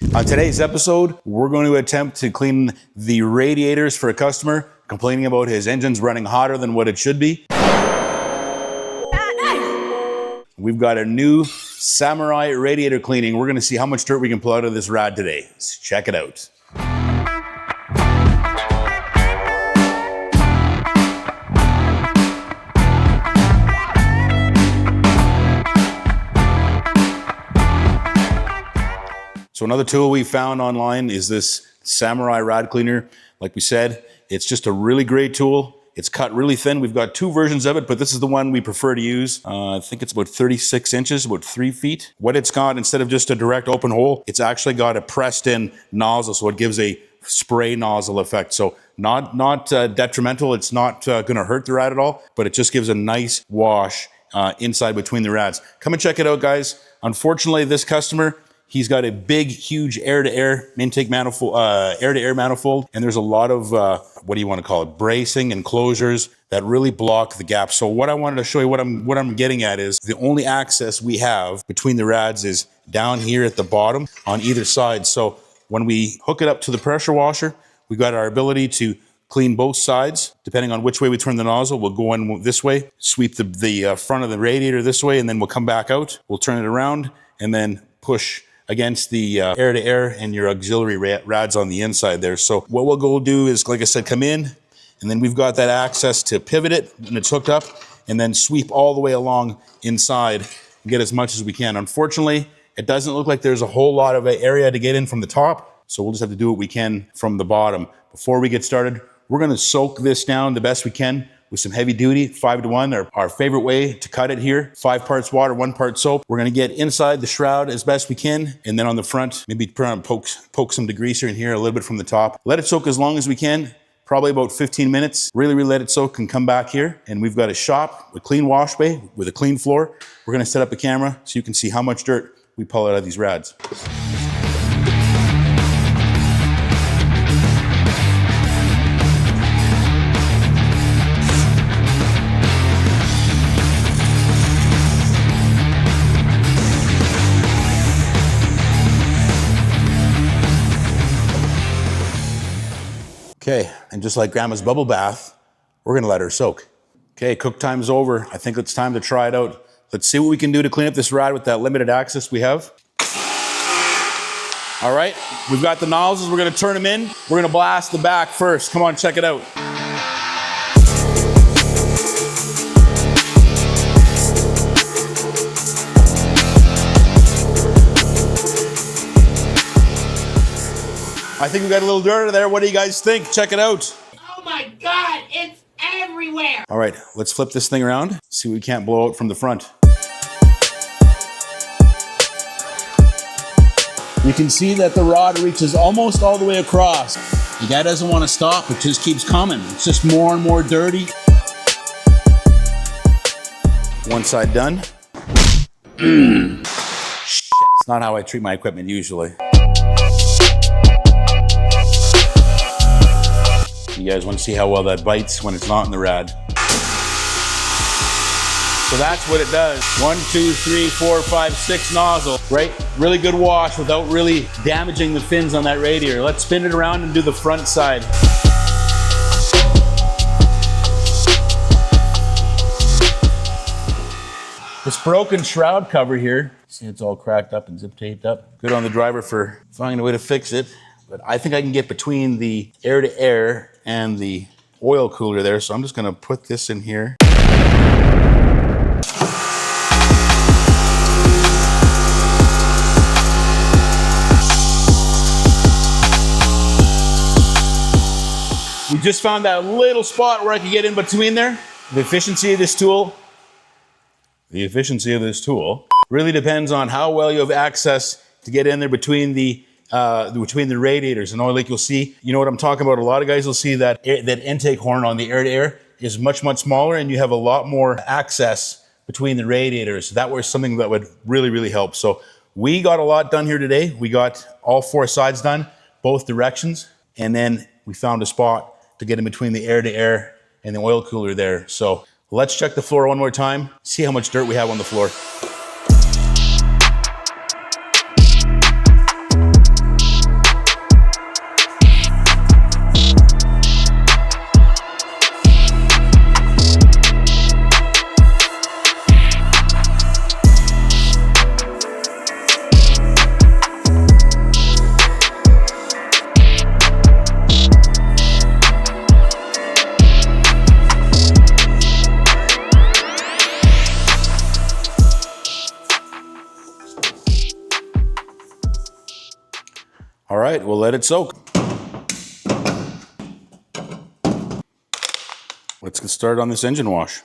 On today's episode, we're going to attempt to clean the radiators for a customer complaining about his engine's running hotter than what it should be. We've got a new Samurai radiator cleaning. We're going to see how much dirt we can pull out of this rad today. Let's check it out. So another tool we found online is this Samurai rad cleaner. Like we said, it's just a really great tool. It's cut really thin. We've got two versions of it, but this is the one we prefer to use. I think it's about 36 inches, about 3 feet. What it's got, instead of just a direct open hole, it's actually got a pressed in nozzle, so it gives a spray nozzle effect. So not detrimental. It's not gonna hurt the rad at all, but it just gives a nice wash inside between the rads. Come and check it out, guys. Unfortunately, this customer, he's got a big, huge air-to-air intake manifold, air-to-air manifold, and there's a lot of, what do you want to call it, bracing and closures that really block the gap. So what I wanted to show you, what I'm getting at is the only access we have between the rads is down here at the bottom on either side. So when we hook it up to the pressure washer, we've got our ability to clean both sides. Depending on which way we turn the nozzle, we'll go in this way, sweep the front of the radiator this way, and then we'll come back out. We'll turn it around and then push against the air-to-air and your auxiliary rads on the inside there. So what we'll go do is, like I said, come in, and then we've got that access to pivot it when it's hooked up, and then sweep all the way along inside and get as much as we can. Unfortunately, it doesn't look like there's a whole lot of area to get in from the top, so we'll just have to do what we can from the bottom. Before we get started, we're gonna soak this down the best we can with some heavy duty, 5-to-1, our favorite way to cut it here. 5 parts water, 1 part soap. We're gonna get inside the shroud as best we can, and then on the front, maybe poke some degreaser in here a little bit from the top. Let it soak as long as we can, probably about 15 minutes. Really let it soak and come back here. And we've got a shop, a clean wash bay with a clean floor. We're gonna set up a camera so you can see how much dirt we pull out of these rads. Okay, and just like Grandma's bubble bath, we're gonna let her soak. Okay, cook time's over. I think it's time to try it out. Let's see what we can do to clean up this rad with that limited access we have. All right, we've got the nozzles. We're gonna turn them in. We're gonna blast the back first. Come on, check it out. I think we got a little dirt in there. What do you guys think? Check it out. Oh my God, it's everywhere. All right, let's flip this thing around. See what we can't blow out from the front. You can see that the rod reaches almost all the way across. The guy doesn't want to stop. It just keeps coming. It's just more and more dirty. One side done. Shit, it's not how I treat my equipment usually. You guys want to see how well that bites when it's not in the rad. So that's what it does. 1, 2, 3, 4, 5, 6 nozzle, right? Really good wash without really damaging the fins on that radiator. Let's spin it around and do the front side. This broken shroud cover here, see it's all cracked up and zip taped up. Good on the driver for finding a way to fix it. But I think I can get between the air-to-air and the oil cooler there, so I'm just gonna put this in here. We just found that little spot where I could get in between there. The efficiency of this tool really depends on how well you have access to get in there between the radiators and oil leak. You'll see, you know what I'm talking about. A lot of guys will see that that intake horn on the air-to-air is much smaller, and you have a lot more access between the radiators. That was something that would really help. So we got a lot done here today. We got all 4 sides done, both directions, and then we found a spot to get in between the air-to-air and the oil cooler there. So let's check the floor one more time, see how much dirt we have on the floor. All right, we'll let it soak. Let's get started on this engine wash.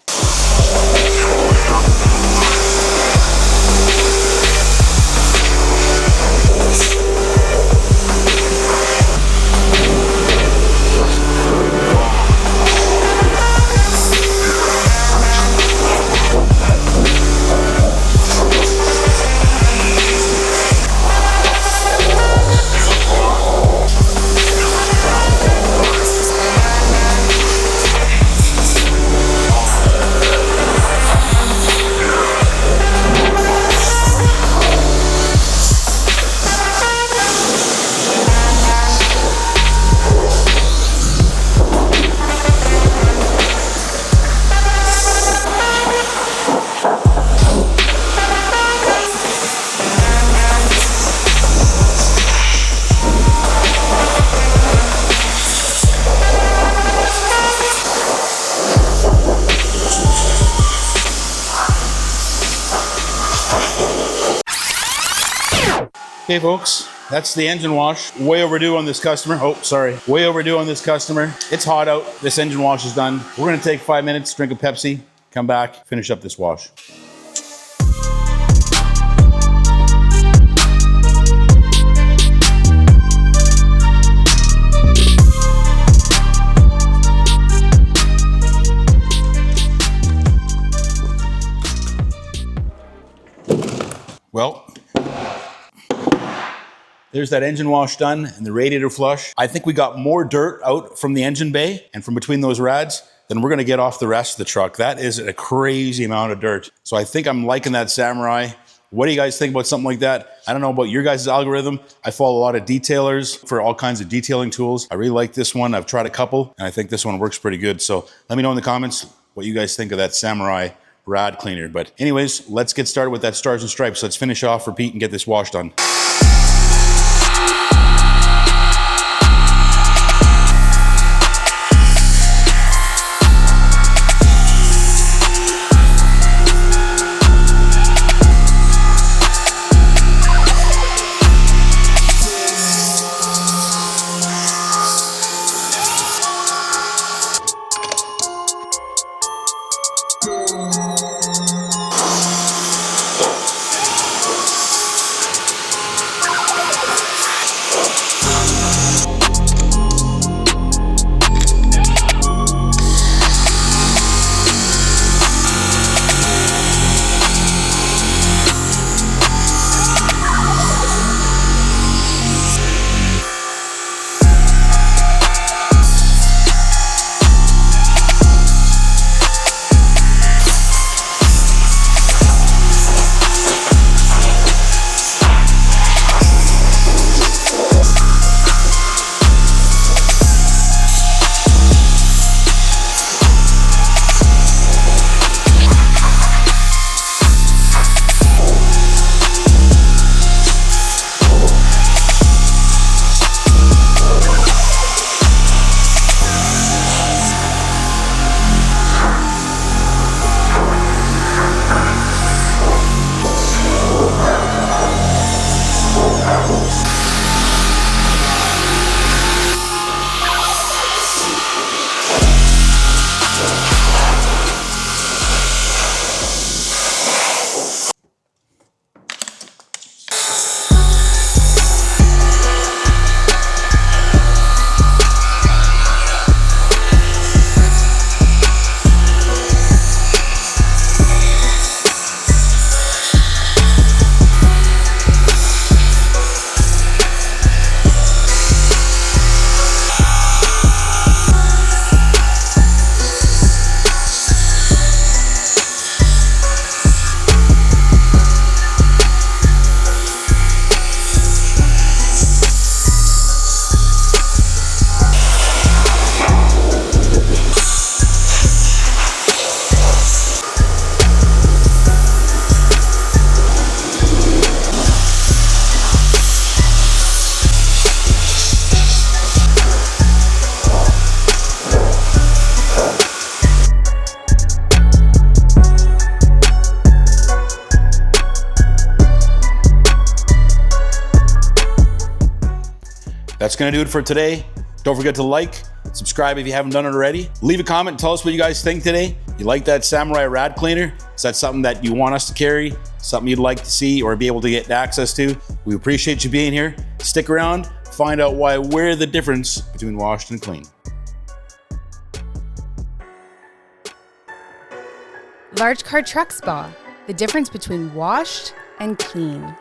Okay, folks, that's the engine wash. Way overdue on this customer. Oh, sorry. Way overdue on this customer. It's hot out. This engine wash is done. We're gonna take 5 minutes, drink a Pepsi, come back, finish up this wash. Well, there's that engine wash done and the radiator flush. I think we got more dirt out from the engine bay and from between those rads than we're gonna get off the rest of the truck. That is a crazy amount of dirt. So I think I'm liking that Samurai. What do you guys think about something like that? I don't know about your guys' algorithm. I follow a lot of detailers for all kinds of detailing tools. I really like this one. I've tried a couple and I think this one works pretty good. So let me know in the comments what you guys think of that Samurai rad cleaner. But anyways, let's get started with that Stars and Stripes. Let's finish off, repeat, and get this wash done. That's gonna do it for today. Don't forget to like, subscribe if you haven't done it already. Leave a comment and tell us what you guys think today. You like that Samurai Rad Cleaner? Is that something that you want us to carry? Something you'd like to see or be able to get access to? We appreciate you being here. Stick around, find out why we're the difference between washed and clean. Large car truck spa, the difference between washed and clean.